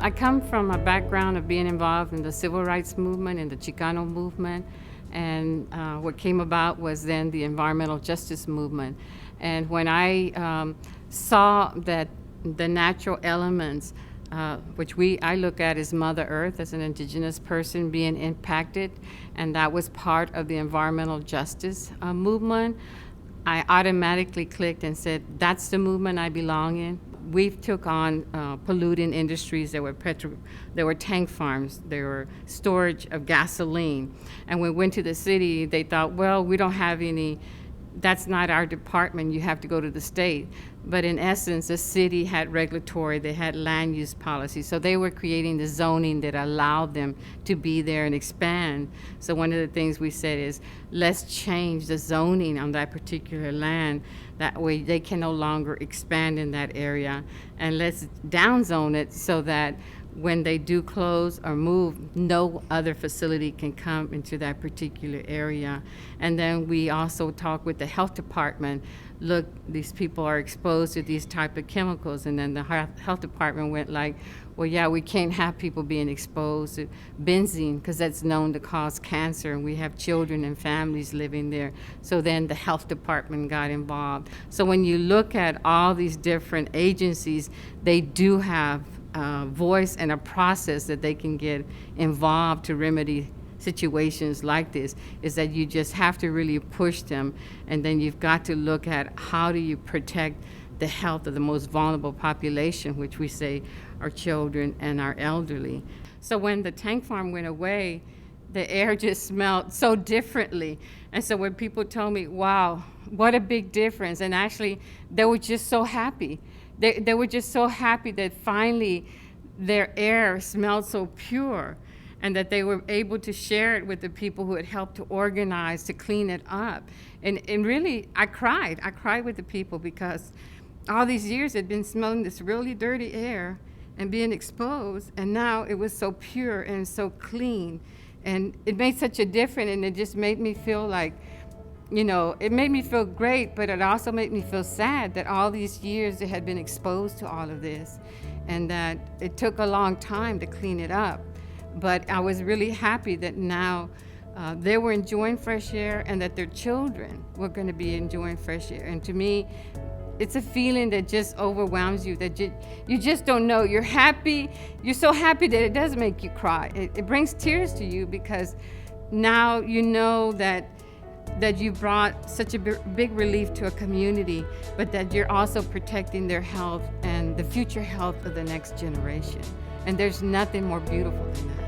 I come from a background of being involved in the civil rights movement and the Chicano movement. And what came about was then the environmental justice movement. And when I saw that the natural elements, which I look at as Mother Earth, as an indigenous person being impacted, and that was part of the environmental justice movement, I automatically clicked and said, that's the movement I belong in. We took on polluting industries. There were tank farms, there were storage of gasoline. And when we went to the city, they thought, well, we don't have any, that's not our department, you have to go to the state. But in essence, the city had regulatory, they had land use policy. So they were creating the zoning that allowed them to be there and expand. So one of the things we said is, let's change the zoning on that particular land. That way they can no longer expand in that area. And let's downzone it so that when they do close or move, no other facility can come into that particular area. And then we also talk with the health department. Look, these people are exposed to these type of chemicals. And then the health department went like, well, yeah, we can't have people being exposed to benzene because that's known to cause cancer, and we have children and families living there. So then the health department got involved. So when you look at all these different agencies, they do have a voice and a process that they can get involved to remedy situations like this. Is that you just have to really push them, and then you've got to look at how do you protect the health of the most vulnerable population, which we say are children and our elderly. So when the tank farm went away, the air just smelled so differently. And so when people told me, wow, what a big difference, and actually they were just so happy. They were just so happy that finally their air smelled so pure, and that they were able to share it with the people who had helped to organize to clean it up. And really, I cried with the people, because all these years they'd been smelling this really dirty air and being exposed, and now it was so pure and so clean. And it made such a difference, and it just made me feel like, it made me feel great, but it also made me feel sad that all these years they had been exposed to all of this, and that it took a long time to clean it up. But I was really happy that now they were enjoying fresh air, and that their children were going to be enjoying fresh air. And to me, it's a feeling that just overwhelms you, that you just don't know. You're happy. You're so happy that it does make you cry. It brings tears to you, because now you know that you brought such a big relief to a community, but that you're also protecting their health and the future health of the next generation. And there's nothing more beautiful than that.